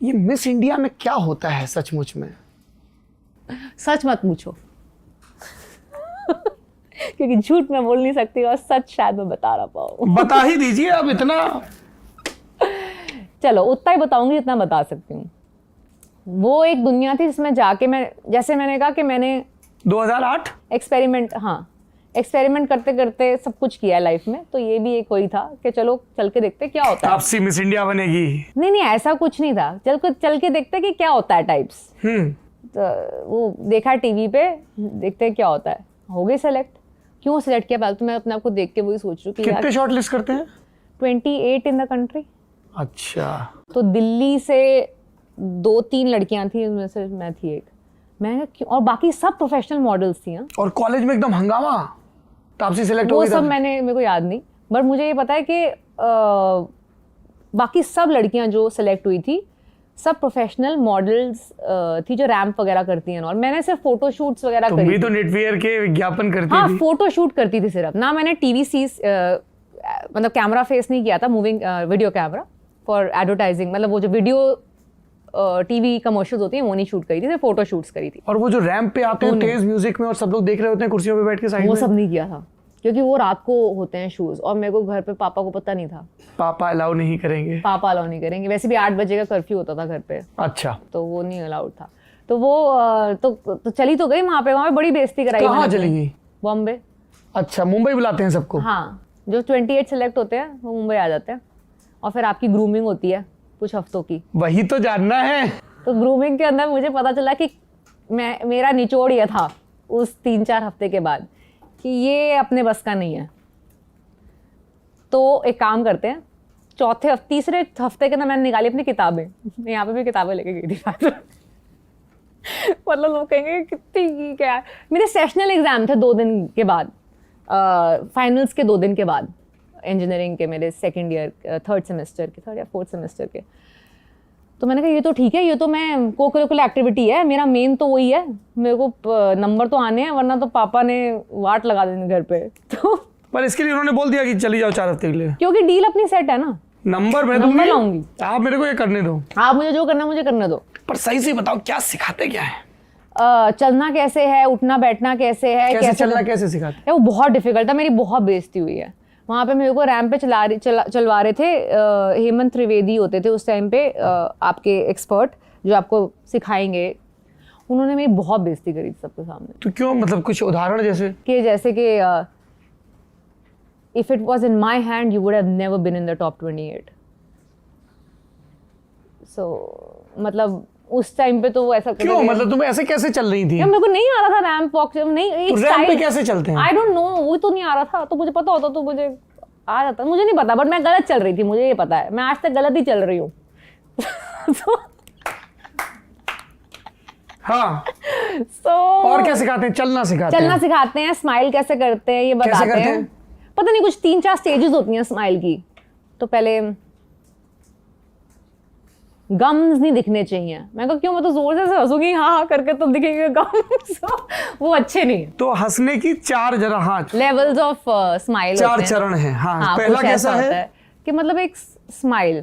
ये miss India में क्या होता है सचमुच में? सच मत पूछो क्योंकि झूठ मैं बोल नहीं सकती और सच शायद मैं बता ना पाऊँ। बता ही दीजिए अब इतना। चलो उतना ही बताऊंगी जितना बता सकती हूँ। वो एक दुनिया थी जिसमें जाके मैं, जैसे मैंने कहा कि मैंने 2008 एक्सपेरिमेंट करते करते सब कुछ किया है लाइफ में, तो ये भी एक वही था कि चलो चल के देखते क्या होता है। आपसी मिस इंडिया बनेगी? नहीं ऐसा कुछ नहीं था, चल के देखते कि क्या होता है टाइप्स। तो वो देखा टीवी पे, देखते क्या होता है, हो गई सेलेक्ट। क्यों सेलेक्ट किया पहले तो मैं अपने आप को देख के वही सोच रही हूँ कि कितने शॉर्ट लिस्ट करते हैं? 28 इन द कंट्री। अच्छा। तो दिल्ली से 2-3 लड़कियां थी, उनमें से मैं थी एक। मैं क्यों, और बाकी सब प्रोफेशनल मॉडल्स थी। और कॉलेज में एकदम हंगामा, तापसी सेलेक्ट हो वो गई सब मेरे को याद नहीं, बट मुझे ये पता है कि बाकी सब लड़कियां जो सेलेक्ट हुई थी सब प्रोफेशनल मॉडल्स थी जो रैंप वगैरह करती हैं। और मैंने सिर्फ फोटो शूट्स वगैरह करी। तुम भी तो नेटवियर के विज्ञापन करती हाँ, थी। फोटो शूट करती थी सिर्फ ना। मैंने टीवी सीज मतलब कैमरा फेस नहीं किया था, moving video camera for advertising, मतलब वो जो वीडियो टीवी कमर्शियल्स होती हैं वो नहीं शूट करी थी, सिर्फ फोटो शूट्स करी थी। और वो जो रैंप पे आते हैं तेज म्यूजिक में और सब लोग देख रहे होते हैं कुर्सियों पे बैठ के साइड में, वो सब नहीं किया था क्योंकि वो रात को होते हैं शूज, और मेरे को घर पे पापा को पता नहीं था। पापा अलाउ नहीं करेंगे? पापा अलाउ नहीं करेंगे, वैसे भी 8 बजे का कर्फ्यू होता था घर पे। अच्छा। तो वो नहीं अलाउड था। तो वो तो चली तो गई वहाँ पे बड़ी बेइज्जती कराई। कहाँ चली गई? बॉम्बे। अच्छा, मुंबई बुलाते हैं सबको? हाँ, जो 28 सेलेक्ट होते हैं वो मुंबई आ जाते हैं, और फिर आपकी ग्रूमिंग होती है कुछ हफ्तों की। वही तो जानना है। तो ग्रूमिंग के अंदर मुझे पता चला कि मेरा निचोड़ ये था उस 3-4 हफ्ते के बाद कि ये अपने बस का नहीं है। तो एक काम करते हैं, तीसरे हफ्ते के अंदर मैंने निकाली अपनी किताबें। यहाँ पे भी किताबें लेके गई थी मतलब लोग कहेंगे कितनी क्या है। मेरे सेशनल एग्जाम थे 2 दिन के बाद, फाइनल्स के 2 दिन के बाद, इंजीनियरिंग के मेरे सेकेंड ईयर 3rd सेमेस्टर के, 3rd या 4th सेमेस्टर के। तो मैंने कहा ये तो ठीक है, ये तो मैं को करिकुलर एक्टिविटी है, मेरा मेन तो वही है, मेरे को नंबर तो आने हैं, वरना तो पापा ने वाट लगा देनी घर पे। तो पर इसके लिए उन्होंने बोल दिया कि चली जाओ 4 हफ्ते के लिए? क्योंकि डील अपनी सेट है ना। नंबर मैं लाऊंगी, आप मेरे को ये करने दो। आप मुझे जो करना मुझे करने दो। पर सही से बताओ क्या सिखाते क्या है? चलना कैसे है, उठना बैठना कैसे है, कैसे चलना कैसे सिखाते हैं? वो बहुत डिफिकल्ट था, मेरी बहुत बेइज्जती हुई है वहाँ पे। मेरे को रैंप पे चलवा रहे थे हेमंत त्रिवेदी होते थे उस टाइम पे, आपके एक्सपर्ट जो आपको सिखाएंगे। उन्होंने मेरी बहुत बेइज्जती करी सबके सामने। तो क्यों, मतलब कुछ उदाहरण जैसे कि if it was in my hand you would have never been in the top 28। So मतलब उस टाइम पे तो वो ऐसा क्यों, मतलब तुम ऐसे कैसे चल रही थी? मेरे को नहीं आ रहा था रैंप वॉक, नहीं तो रैंप पे कैसे चलते हैं? आई डोंट नो, वो तो नहीं आ रहा था। तो मुझे पता होता तो मुझे आ जाता, मुझे नहीं पता, बट मैं गलत चल रही थी, मुझे ये पता है। मैं आज तक गलत ही चल रही हूँ। हाँ। और क्या सिखाते हैं? चलना सिखाते हैं, स्माइल कैसे करते हैं ये बताते हैं। पता नहीं कुछ 3-4 स्टेजेस होती हैं स्माइल की। तो पहले गम्स नहीं दिखने चाहिए। मैं कहा क्यों, मैं तो जोर से हंसूंगी हाँ करके तो दिखेंगे गम्स। वो अच्छे नहीं। तो हंसने की 4 लेवल्स ऑफ स्माइल 4 चरण हैं। हाँ, पहला कैसा है कि मतलब एक स्माइल,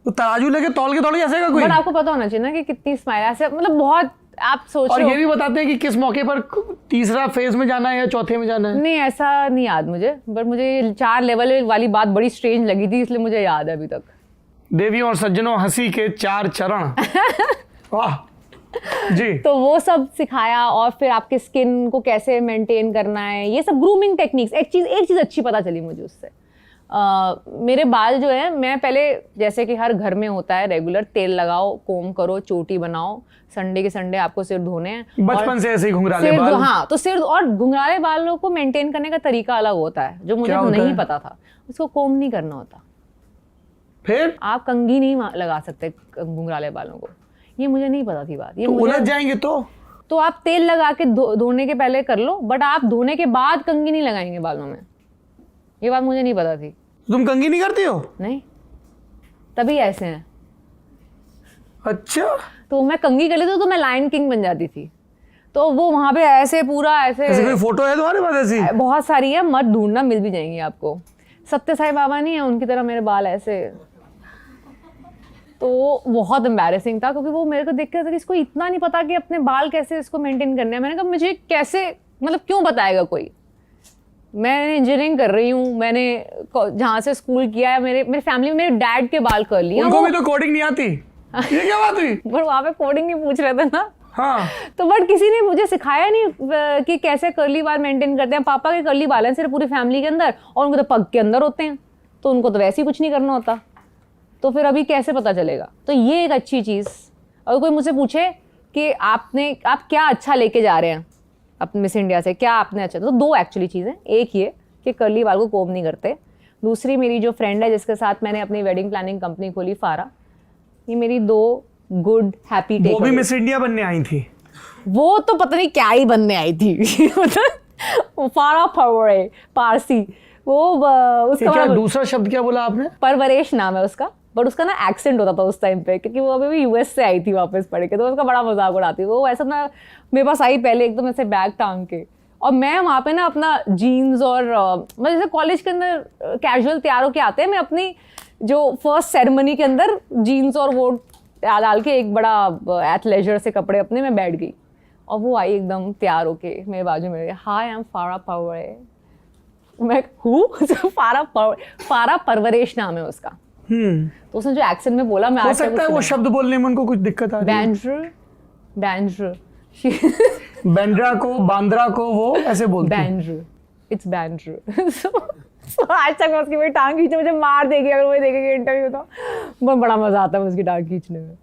तो तराजू लेके तौल के हंसेगा कोई? बट आपको पता होना चाहिए ना कि कितनी स्माइल ऐसे, मतलब बहुत आप सोच और ये भी बताते हैं कि किस मौके पर तीसरा फेज में जाना है या चौथे में जाना है? नहीं ऐसा नहीं याद मुझे, बट मुझे 4 लेवल वाली बात बड़ी स्ट्रेंज लगी थी, इसलिए मुझे याद है अभी तक। देवियों और सज्जनों, हंसी के 4 चरण। वाह जी। तो वो सब सिखाया, और फिर आपके स्किन को कैसे मेंटेन करना है, ये सब ग्रूमिंग टेक्निक्स। एक चीज अच्छी पता चली मुझे उससे। मेरे बाल जो है, मैं पहले जैसे कि हर घर में होता है रेगुलर, तेल लगाओ, कोम करो, चोटी बनाओ, संडे के संडे आपको सिर धोने हैं। बचपन से ऐसे ही घुंघराले बाल? हाँ, तो सिर और घुंघराले बालों को मेंटेन करने का तरीका अलग होता है जो मुझे नहीं पता था। उसको कोम नहीं करना होता। फिर आप कंघी नहीं लगा सकते घुंघराले बालों को, ये मुझे नहीं पता थी बात। ये तो उलझ जाएंगे तो आप तेल लगा के धोने के पहले कर लो, बट आप धोने के बाद कंघी नहीं लगाएंगे बालों में। ये बात मुझे नहीं पता थी। तुम कंघी नहीं करती हो? नहीं, तभी ऐसे हैं। अच्छा। तो मैं कंघी कर लेती तो मैं लायन किंग बन जाती थी। तो वो वहां पे ऐसे पूरा ऐसे कोई फोटो है तुम्हारे पास ऐसी? बहुत सारी है, मत ढूंढना, मिल भी जाएंगी आपको। सत्य साई बाबा नहीं है उनकी तरह मेरे बाल ऐसे। तो बहुत एम्बैरेसिंग था क्योंकि वो मेरे को देख कर इसको इतना नहीं पता कि अपने बाल कैसे इसको मेंटेन करने हैं। मैंने कहा मुझे कैसे, मतलब क्यों बताएगा कोई। मैं इंजीनियरिंग कर रही हूँ, मैंने जहाँ से स्कूल किया है, मेरे फैमिली में मेरे डैड के बाल कर लिए। उनको भी तो कोडिंग नहीं आती, ये क्या बात हुई? पर वहाँ पे कोडिंग नहीं पूछ रहे थे ना। हाँ। तो बट किसी ने मुझे सिखाया नहीं कि कैसे कर्ली बाल मेंटेन करते हैं। पापा के कर्ली बाल हैं सिर्फ पूरी फैमिली के अंदर, और उनको तो पग के अंदर होते हैं, तो उनको तो वैसे ही कुछ नहीं करना होता। तो फिर अभी कैसे पता चलेगा? तो ये एक अच्छी चीज़। अगर कोई मुझसे पूछे कि आप क्या अच्छा लेके जा रहे हैं अपने मिस इंडिया से, क्या आपने अच्छा, तो दो एक्चुअली चीज़ें। एक ये कि कर्ली बाल को कोम नहीं करते। दूसरी, मेरी जो फ्रेंड है जिसके साथ मैंने अपनी वेडिंग प्लानिंग कंपनी खोली, फारा, ये मेरी दो गुड हैप्पी टेक। वो भी मिस इंडिया बनने आई थी? वो तो पता नहीं क्या ही बनने आई थी। मतलब फारा परवरे, पारसी। वो उसका क्या दूसरा शब्द क्या बोला आपने? परवरेश नाम है उसका, बट उसका ना एक्सेंट होता था उस टाइम पे, क्योंकि वो अभी भी यूएस से आई थी वापस पढ़ के, तो उसका बड़ा मजाक उड़ाती। वो ऐसा ना मेरे पास आई पहले एकदम ऐसे बैग टांग के, और मैं वहाँ पे ना अपना जीन्स और मतलब जैसे कॉलेज के अंदर कैजुअल तैयार होके आते हैं, मैं अपनी जो फर्स्ट सेरेमनी के अंदर जीन्स और वो डाल के एक बड़ा एथलेजर से कपड़े अपने में बैठ गई, और वो आई एकदम तैयार होके मेरे बाजू में, हाय आई एम फारा परवरे। मैं फारा परवरेश नाम है उसका। तो उसने जो एक्सेंट में बोला, मैं हो सकता है वो शब्द बोलने में उनको कुछ दिक्कत आ रही है। बैंड्र बैंड्रा को, बांद्रा को वो ऐसे बोलते हैं। बैंड्र, इट्स बैंड्र। आज तक मैं उसकी मेरी टांग खींचे, मुझे मार देगी अगर मुझे देखेगी इंटरव्यू तो। बहुत बड़ा मजा आता है उसकी टांग खींचने में।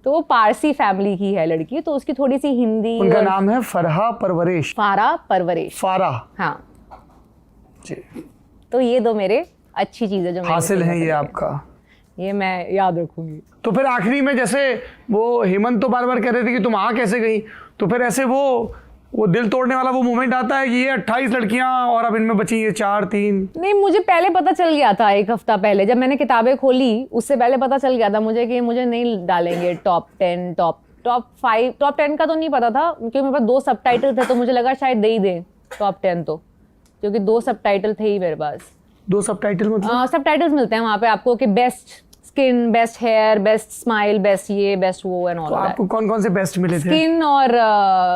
तो वो पारसी फैमिली की है लड़की, तो उसकी थोड़ी सी हिंदी। उनका नाम है फरहा परवरेश। फारा परवरेश। फारा, हाँ जी। तो ये दो मेरे अच्छी चीजें जो हासिल है ये आपका, ये मैं याद रखूंगी। तो फिर आखिरी में जैसे वो हेमंत तो बार बार कह रहे थे कि तुम आ कैसे गई, तो फिर ऐसे वो दिल तोड़ने वाला वो मोमेंट आता है कि ये 28 लड़कियां और अब इनमें बची ये 4-3। नहीं, मुझे पहले पता चल गया था, एक हफ्ता पहले जब मैंने किताबें खोली उससे पहले पता चल गया था मुझे कि मुझे नहीं डालेंगे टॉप 10, टॉप 5, टॉप 10 का तो नहीं पता था क्योंकि मेरे पास 2 सबटाइटल थे, तो मुझे लगा शायद दे ही दें टॉप 10 तो, क्योंकि 2 सबटाइटल थे ही मेरे पास। 2 सबटाइटल मतलब? सबटाइटल्स मिलते हैं वहाँ पे आपको कि best skin, best hair, best smile, best ये, बेस्ट वो एंड ऑल। आपको कौन कौन से बेस्ट मिले थे? स्किन और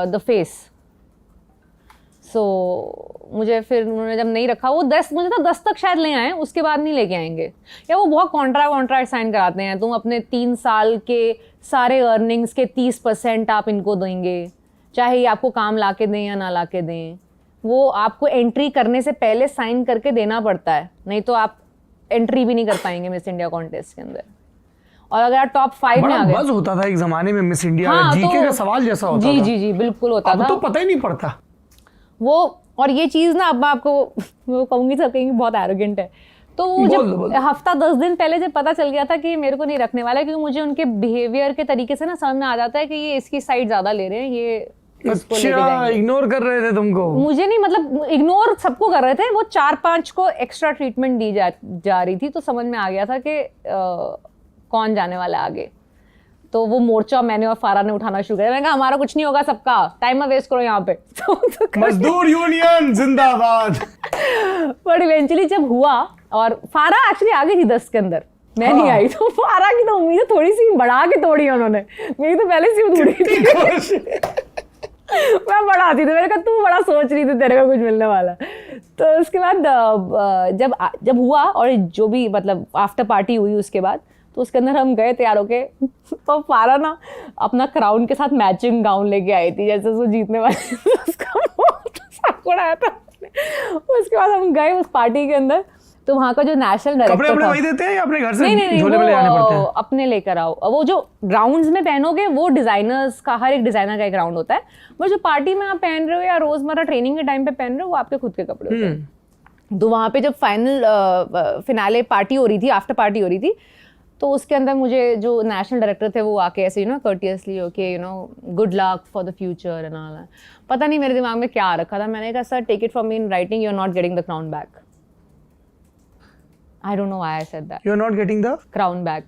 द फेस। सो मुझे फिर उन्होंने जब नहीं रखा, वो 10 मुझे तो 10 तक शायद ले आए, उसके बाद नहीं लेके आएंगे, या वो बहुत कॉन्ट्रैक्ट साइन कराते हैं, तुम अपने 3 साल के सारे अर्निंग्स के 30% आप इनको देंगे, चाहे ये आपको काम ला के दें या ना ला के दें। वो आपको एंट्री करने से पहले साइन करके देना पड़ता है, नहीं तो आप एंट्री भी नहीं कर पाएंगे मिस इंडिया कॉन्टेस्ट के अंदर। और अगर आप टॉप 5 में आ गए, बज़ होता था एक जमाने में मिस इंडिया, हाँ, जीके तो, का सवाल जैसा होता जी था। जी जी बिल्कुल होता अब था। तो पता ही नहीं पड़ता वो, और ये चीज़ ना अब मैं आपको वो कहूँगी, सब कहेंगे बहुत एरोगेंट है, तो जब हफ्ता 10 दिन पहले जब पता चल गया था कि मेरे को नहीं रखने वाला, क्योंकि मुझे उनके बिहेवियर के तरीके से ना समझ में आ जाता है कि ये इसकी साइड ज़्यादा ले रहे हैं, ये अच्छा, इग्नोर कर रहे थे तुमको? मुझे नहीं, मतलब इग्नोर सबको कर रहे थे, वो 4-5 को एक्स्ट्रा ट्रीटमेंट दी जा रही थी, तो समझ में आ गया था कि कौन जाने वाला है आगे। तो वो मोर्चा मैंने और फारा ने उठाना शुरू किया। मैंने कहा हमारा कुछ नहीं होगा, सबका टाइम में वेस्ट करो यहाँ पे। तो मजदूर यूनियन जिंदाबाद। बट इवेंचुअली जब हुआ, और फारा एक्चुअली आ गई थी 10 के अंदर, मैं नहीं आई, तो फारा की तो उम्मीदें थोड़ी सी बढ़ा के तोड़ी उन्होंने, मेरी तो पहले से उड़ी थी। मैं बढ़ाती थी, मैंने कहा तू बड़ा सोच रही थी तेरे को कुछ मिलने वाला। तो उसके बाद जब हुआ, और जो भी मतलब आफ्टर पार्टी हुई उसके बाद, तो उसके अंदर हम गए तैयार होके, तो फारा ना अपना क्राउन के साथ मैचिंग गाउन लेके आई थी, जैसे उसको जीतने वाले उसका सबको उड़ाया था। उसके बाद हम गए उस पार्टी के अंदर, तो वहाँ का जो नेशनल डायरेक्टर कपड़े वही देते हैं या अपने घर से नहीं, झोले में ले आने पड़ते हैं? अपने लेकर आओ। वो जो राउंड्स में पहनोगे वो डिजाइनर्स का, हर एक डिजाइनर का एक राउंड होता है, बट जो पार्टी में आप पहन रहे हो या रोजमर्रा ट्रेनिंग के टाइम पे पहन रहे हो वो आपके खुद के कपड़े होते हैं। तो वहाँ पे जब फाइनल फिनाले पार्टी हो रही थी, आफ्टर पार्टी हो रही थी, तो उसके अंदर मुझे जो नेशनल डायरेक्टर थे वो आके ऐसे courteously okay good luck for the future and all. पता नहीं मेरे दिमाग में क्या आ रखा था, मैंने कहा sir take it from me in writing, you are not getting the crown back. I don't know why I said that. You're not getting the crown back.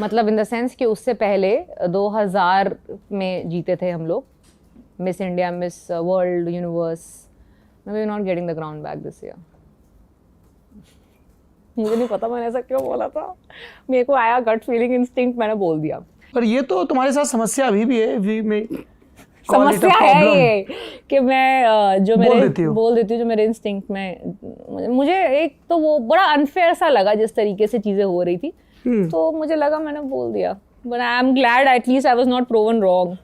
मतलब इन द सेंस कि उससे पहले 2000 में जीते थे हम लोग Miss India, Miss World, Universe. We are not getting the crown back this year. मुझे नहीं पता मैंने ऐसा क्यों बोला था, मेरे को आया गट फीलिंग, इंस्टिंक्ट, मैंने बोल दिया। पर ये तो तुम्हारे साथ समस्या अभी भी है, वी में समस्या है ये कि मैं जो मेरे बोल देती हूँ जो मेरे इंस्टिंक्ट में, मुझे एक तो वो बड़ा अनफेयर सा लगा जिस तरीके से चीजें हो रही थी, तो मुझे लगा मैंने बोल दिया, but I am glad at least I was not proven wrong.